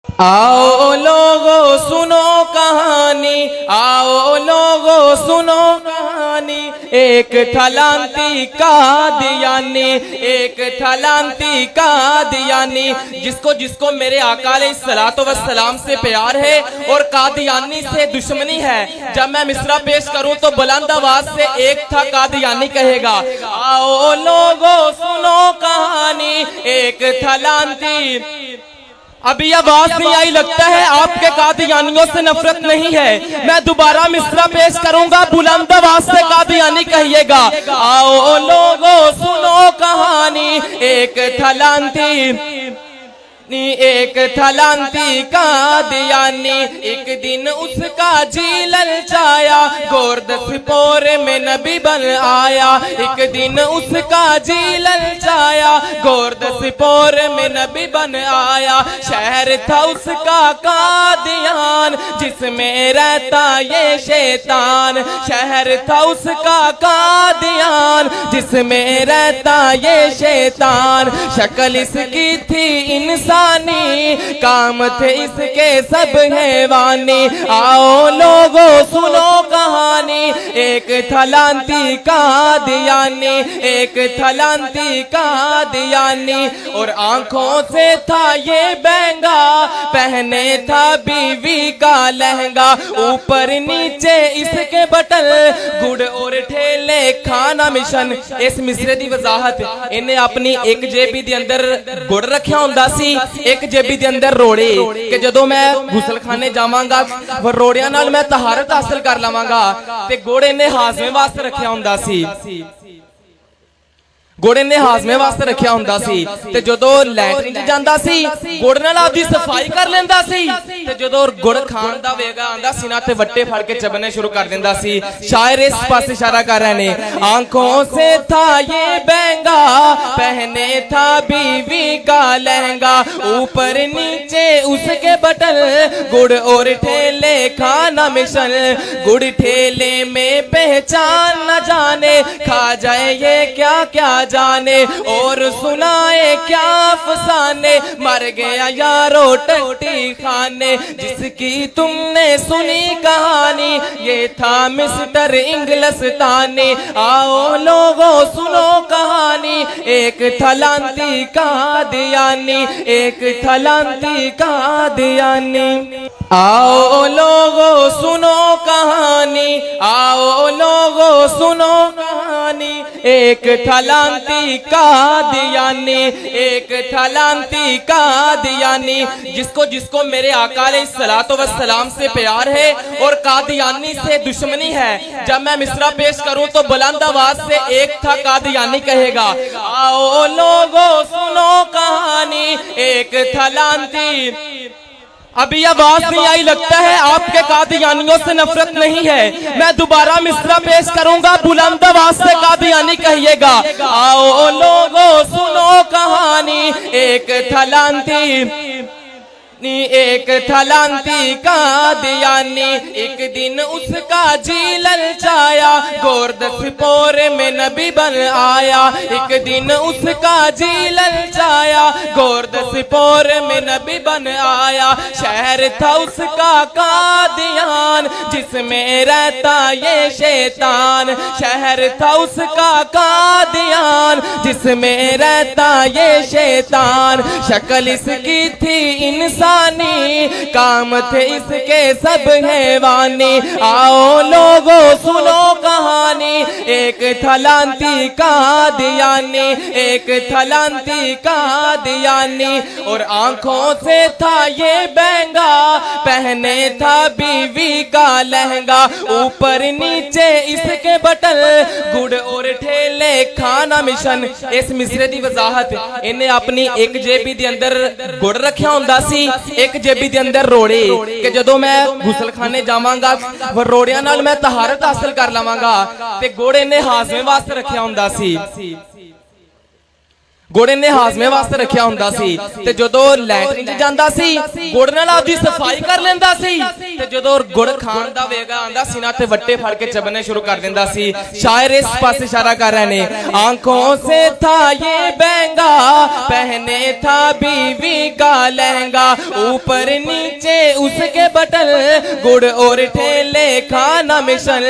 आओ लोगो सुनो कहानी, आओ लोगो सुनो कहानी। एक थलांती कादियानी, एक थलांती कादियानी, जिसको जिसको मेरे आका अलैहिस्सलातो वस्सलाम से प्यार है और कादियानी से दुश्मनी है। जब मैं मिसरा पेश करूं तो बुलंद आवाज से एक था कादियानी कहेगा। आओ लोगो सुनो कहानी, एक थलांती। अभी आवाज नहीं आई, लगता है आपके कादियानियों से नफरत नहीं है। मैं दोबारा मिसरा पेश करूंगा, बुलंद आवाज से कादियानी कहिएगा। आओ लोगो सुनो कहानी, एक थलांती, एक थलांती कादियानी। एक दिन उसका जी ललचाया, गोरदसपोर में नबी बन आया। एक दिन उसका जी ललचाया, गोरदसपोर में नबी बन आया। शहर था उसका कादियान, जिसमें रहता ये शैतान। शहर था उसका कादियान, जिसमें रहता ये शैतान। शक्ल इसकी थी इंसान, काम थे इसके सब हैवानी। आओ लोगो सुनो कहानी, एक थलांती कादियानी, एक थलांती कादियानी। और आंखों से था ये बहंगा, पहने था बीवी का लहंगा। ऊपर नीचे इसके बटन, गुड़ और ठेले खाना मिशन। इस मिसरे दी वजाहत, इन्हें अपनी एक जेबी दे अंदर गुड़ रखा हुंदा सी, एक जेबी दे अंदर रोड़े कि जदों मैं गुसलखाने जावांगा रोड़ियां नाल मैं तहारत हासिल कर लवांगा। ते गोड़े ने हाजमे वास्ते रखिया हुंदा सी, गोड़े ने हाजमे वास्ते रखिया हुंदा सी। ते जदों लैटरिन च जांदा सी, गुड़ नाल आपदी सफाई कर लेंदा सी। ते जदों गुड़ खान दा वेगा आंदा सी ना, ते वट्टे फड़ के चबने शुरू कर देंदा सी। शायर इस पास इशारा कर रहे ने। आंखों से था ये बहंगा, पहने था बीवी का लहंगा। ऊपर नीचे उसके बटन, गुड़ और ठेले खाना मिशन। गुड़ ठेले में पहचान न जाने, खा जाए ये क्या क्या जाने। और सुनाए क्या अफसाने, मर गया यारो टट्टी खाने। जिसकी तुमने सुनी कहानी, ये था मिस्टर इंग्लिस्तानी। आओ लोगो सुनो कहानी, एक थलांती कादियानी, एक थलांती कादियानी। आओ लोगो सुनो कहानी, आओ लोगो सुनो कहानी। एक थलांती कादियानी, एक थलांती कादियानी, जिसको जिसको मेरे आका अलैहिस्सलातो वस्सलाम से प्यार है और कादियानी से दुश्मनी है। जब मैं मिसरा पेश करूं तो बुलंद आवाज से एक था कादियानी कहेगा। आओ लोगो सुनो कहानी, एक थलांती। अभी आवाज नहीं आई, लगता है आपके कादियानियों से नफरत नहीं है। मैं दोबारा मिसरा पेश करूंगा, बुलंद आवाज से कादियानी कहिएगा। आओ लोगो सुनो कहानी, एक थलांती, एक थलांती कादियानी। एक दिन उसका जी ललचाया, गोरदसपोर में नबी बन आया। एक दिन उसका जी ललचाया, गोरदसपोर में नबी बन आया। शहर था उसका कादियान, जिसमें रहता ये शैतान। शहर था उसका कादियान, जिसमें रहता ये शैतान। शक्ल इसकी थी इंसान, काम थे इसके सब हैवानी। आओ लोगो सुनो कहानी, एक थलांती कादियानी, एक थलांती कादियानी। और आंखों से था ये बहंगा, पहने था बीवी का लहंगा। ऊपर नीचे इसके बटन, गुड़ और ठेले खाना मिशन। इस मिसरे दी वजाहत, इन्हें अपनी एक जेबी दे अंदर गुड़ रखा हुंदा सी, एक जेबी दे अंदर रोड़े कि जदों मैं गुसलखाने जावांगा रोड़ियां नाल मैं तहारत हासिल कर लवांगा। ते गोड़े ने हाजमे वास्ते रखिया हुंदा सी, घोड़े ने हाजमे वास्ते रखिया हुंदा सी ते जदों लैटरिन च जांदा सी घोड़े नाल आपदी सफाई कर लेंदा सी ते जदों गुड़ खान दा वेगा आंदा सी ना ते वट्टे फड़ के चबने शुरू कर देंदा सी। शायर इस पासे इशारा कर रहे ने, आंखों से था ये बहंगा पहने था बीवी का लहंगा, ऊपर नीचे उसके बटन गुड़ और ठेले खाना मिशन,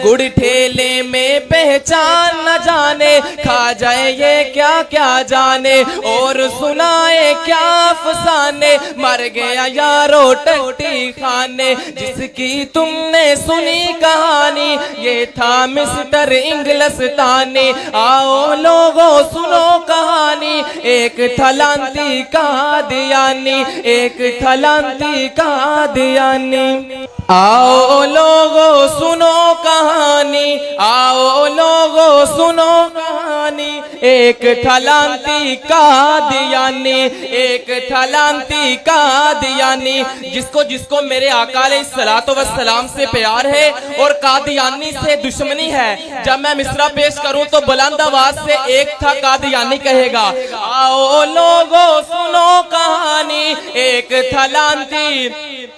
गुड़ ठेले में पहचान न जाने खा जाए ये क्या क्या जाने और सुनाए क्या अफसाने, मर गया यारो टट्टी खाने जिसकी तुमने सुनी कहानी, ये था मिस्टर इंग्लिस्तानी। आओ लोगों सुनो कहानी, एक थलांती कादियानी, एक थलांती कादियानी। आओ लोगों सुनो कहानी, आओ लोगों सुनो कहानी, एक थलांती कादियानी, एक थलांती कादियानी। जिसको जिसको मेरे आका अलैहिस्सलातु वस्सलाम से प्यार है और कादियानी से दुश्मनी है, जब मैं मिसरा पेश करूं तो बुलंद आवाज से एक था कादियानी कहेगा। आओ लोगों सुनो कहानी, एक थलांती।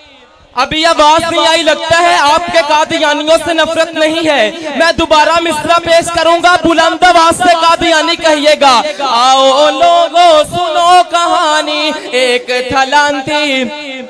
अभी आवाज नहीं आई, लगता है आपके कादियानियों से नफरत नहीं है। मैं दोबारा मिसरा पेश करूंगा, बुलंद आवाज से कादियानी कहिएगा। आओ लोगों सुनो कहानी, एक थलांती,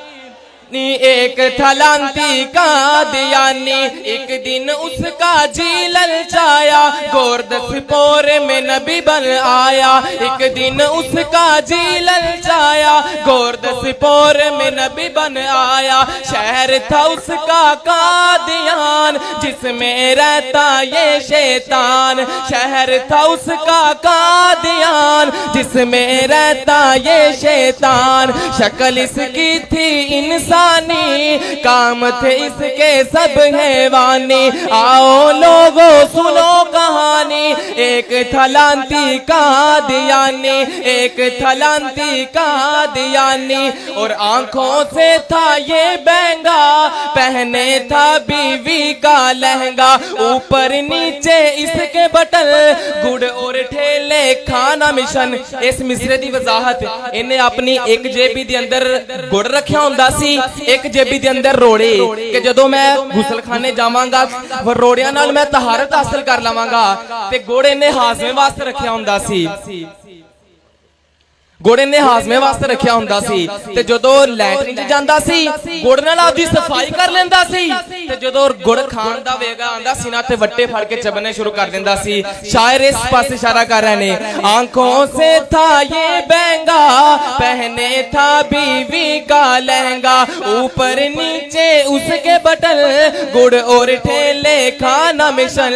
एक थलांती कादियानी। एक दिन उसका जी ललचाया, गोरदसपोर में नबी बन आया। एक दिन उसका जी ललचाया, गोरदसपोर में नबी बन आया। शहर था उसका कादियान, जिसमें रहता ये शैतान। शहर था उसका कादियान, जिसमें रहता ये शैतान। शक्ल इसकी थी इंसान, काम थे इसके सब हैवानी। आओ लोगों सुनो कहानी, एक थलांती कादियानी, एक थलांती कादियानी। और आंखों से था ये बहंगा पहने था बीवी का लहंगा, ऊपर नीचे इसके बटन गुड़ और ठेले खाना मिशन। इस मिसरे दी वजाहत, इन्हें अपनी एक जेबी दे अंदर गुड़ रखिया हुंदा सी, एक जेबी दे अंदर रोड़े कि जदों मैं गुसलखाने जावांगा वो रोड़ियां नाल मैं तहारत हासिल कर लवांगा। ते घोड़े ने हाजमे वास्ते रखिया हुंदा सी, घोड़े ने हाजमे वास्ते रखिया हुंदा सी ते जदों लैटरिन च जांदा सी घोड़े नाल आपदी सफाई कर लेंदा सी ते जदों गुड़ खान दा वेगा आंदा सी ना ते वट्टे फड़ के चबने शुरू कर देंदा सी। शायर इस पासे इशारा कर रहे ने, आंखों से था ये बहंगा पहने था बीवी का लहंगा, ऊपर नीचे उसके बटन गुड़ और ठेले खाना मिशन,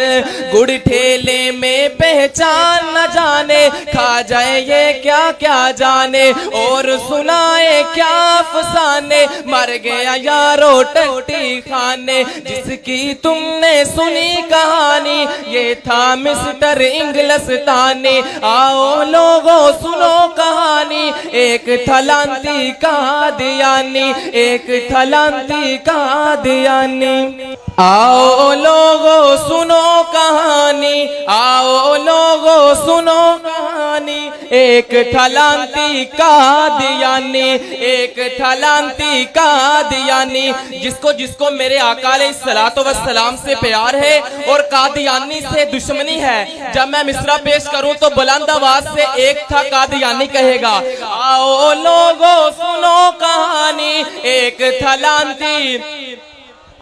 गुड़ ठेले में पहचान न जाने खा जाए ये क्या क्या जाने और सुनाए क्या अफसाने, मर गया यारो टट्टी खाने जिसकी तुमने सुनी कहानी, ये था मिस्टर इंग्लिस्तानी। आओ लोगों सुनो कहानी, एक थलांती कादियानी, एक थलांती कादियानी। आओ लोगों सुनो कहानी, आओ लोगों सुनो कहानी, एक थलांती कादियानी, एक थलांती कादियानी। जिसको जिसको मेरे आका अलैहिस्सलातु वस्सलाम से प्यार है और कादियानी से दुश्मनी है, जब मैं मिसरा पेश करूं तो बुलंद आवाज से एक था कादियानी कहेगा। आओ लोगों सुनो कहानी, एक थलांती।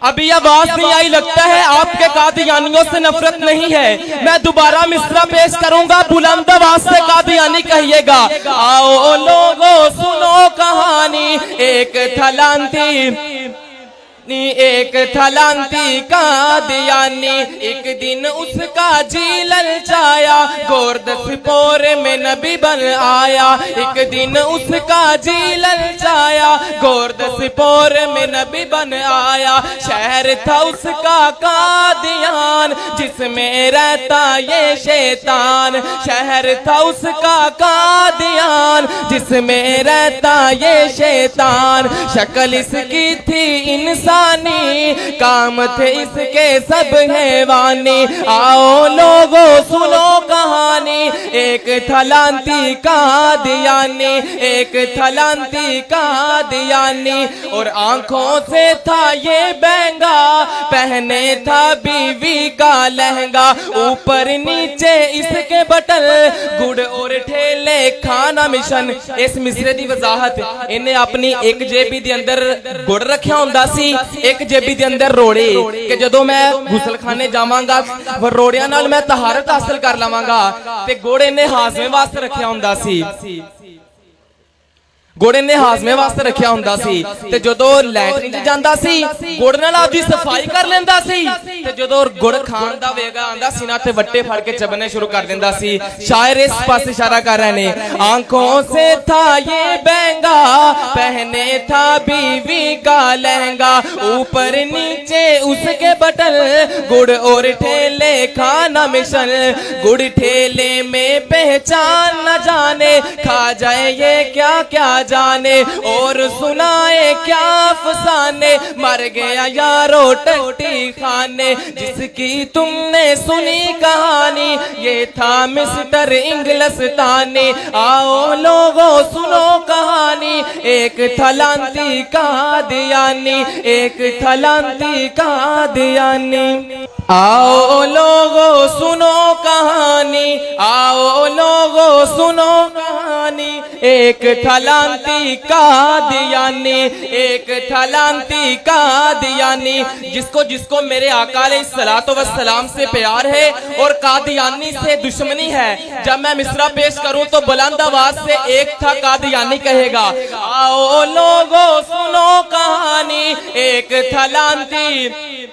अभी आवाज नहीं आई, लगता है आपके कादियानियों से नफरत नहीं है। मैं दोबारा मिसरा पेश करूंगा, बुलंद आवाज से कादियानी कहिएगा। आओ लोगों सुनो कहानी, एक थलांती, एक थलांती कादियानी। एक दिन उसका जी ललचाया, गोरदसपोर में नबी बन आया। एक दिन उसका जी ललचाया, गोरदसपोर में नबी बन आया। शहर था उसका कादियान, जिसमें रहता ये शैतान। शहर था उसका कादियान, जिसमें रहता ये शैतान। शक्ल इसकी थी इंसान, इंसानी, काम थे इसके सब हैवानी। आओ लोगो सुनो कहानी, एक था लांती कादियानी, एक था लांती कादियानी। और आंखों से था ये बहंगा, पहने था बीवी का लहंगा। ऊपर नीचे इसके बटन, गुड़ और ठेले खाना मिशन। इस मिसरे दी वजाहत इन्हें अपनी एक जेबी दे अंदर गुड़ रखिया हुंदा सी, एक जेबी दे अंदर रोड़े कि जदों मैं गुसलखाने जावांगा रोड़ियां नाल मैं तहारत हासिल कर लवांगा। ते गुड़ इन्हें हाजमे वास्ते रखिया हुंदा सी, गुड़ ने हाजमे वास्ते रखिया हुंदा सी। ते जदों लैटरिन च जांदा सी गुड़ नाल आपदी सफाई कर लेंदा सी। ते जदों गुड़ खान दा वेगा आंदा सी ना ते वट्टे फड़ के चबने शुरू कर देंदा सी। शायर इस पास इशारा कर रहे ने, आंखों से था ये बहंगा, पहने था बीवी का लहंगा। ऊपर नीचे उसके बटन, गुड़ और ठेले खाना मिशन। गुड़ ठेले में पहचान न जाने, खा जाए ये क्या क्या जाने और सुनाए क्या अफसाने। मर गया यारो टट्टी खाने, जिसकी तुमने सुनी कहानी, ये था मिस्टर इंग्लिस्तानी। आओ लोगो सुनो कहानी, एक था लांती कादियानी, एक था लांती कादियानी। आओ लोगो सुनो कहानी, आओ लोगो सुनो कहानी, एक था लांती कादियानी, एक था लांती कादियानी। जिसको जिसको मेरे आका अलैहिस्सलातो वस्सलाम से प्यार है और कादियानी से दुश्मनी है, जब मैं मिसरा पेश करूं तो बुलंद आवाज से एक था कादियानी कहेगा। आओ लोगो सुनो कहानी, एक था लांती।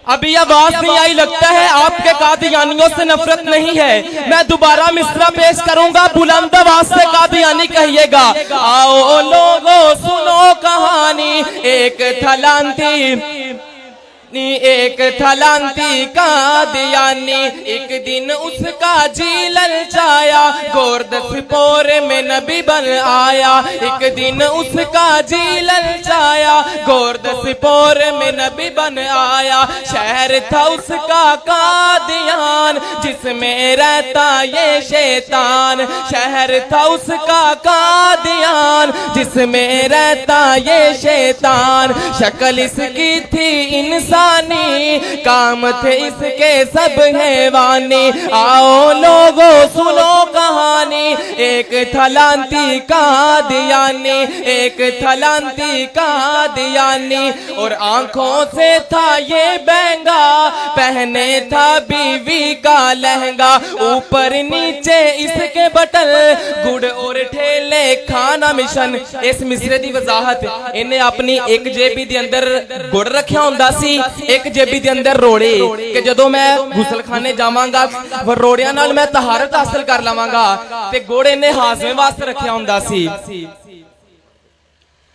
अभी आवाज नहीं आई, लगता है आपके कादियानियों से नफरत नहीं है। मैं दोबारा मिसरा पेश करूंगा, बुलंद आवाज से कादियानी कहिएगा। आओ लोगो सुनो कहानी, एक था लांती, एक था लांती कादियानी। एक दिन उसका जी ललचाया, गोरदसपोर में नबी बन आया। एक दिन उसका जी ललचाया, गोरदसपोर में नबी बन आया। शहर था उसका कादियान, जिसमें रहता ये शैतान। शहर था उसका कादियान, जिसमें रहता ये शैतान। शक्ल इसकी थी इंसान, काम थे इसके सब हैवानी। आओ लोगो सुनो कहानी, एक था लांती कादियानी, एक था लांती कादियानी। और आंखों से था ये बहंगा, पहने था बीवी का लहंगा। ऊपर नीचे इसके बटन, गुड़ और ठेले खाना मिशन। इस मिसरे दी वजाहत इन्हें अपनी एक जेबी दे अंदर गुड़ रखिया हुंदा सी, एक जेबी दे अंदर रोड़े कि जदों मैं गुसलखाने जावांगा रोड़ियां नाल मैं तहारत हासिल कर लवांगा। ते गुड़ ने हाजमे वास्ते रखिया हुंदा सी,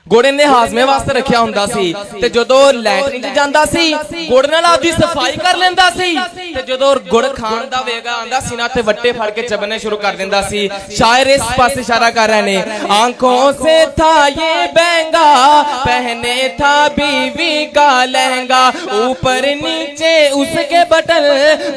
गुड़ ने हाजमे वास्ते रखिया हुंदा सी। ते जदों लैटरिन च जांदा सी गुड़ नाल आपदी सफाई कर लेंदा सी। ते जदों गुड़ खान दा वेगा आंदा सी ना ते वट्टे फड़ के चबने शुरू कर देंदा सी। शायर इस पास इशारा कर रहे ने, आंखों से था ये बहंगा, पहने था बीवी का लहंगा। ऊपर नीचे उसके बटन,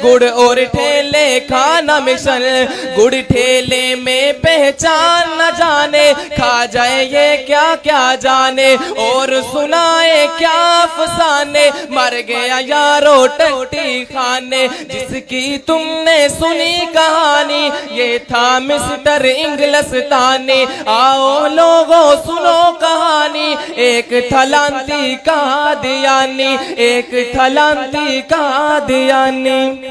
गुड़ और ठेले खाना मिशन। गुड़ ठेले में पहचान न जाने, खा जाए ये क्या क्या जाने और सुनाए क्या अफसाने। मर गया यारो टट्टी खाने, जिसकी तुमने सुनी कहानी, ये था मिस्टर इंग्लिस्तानी। आओ लोगो सुनो कहानी, एक था लांती कादियानी, एक था लांती कादियानी।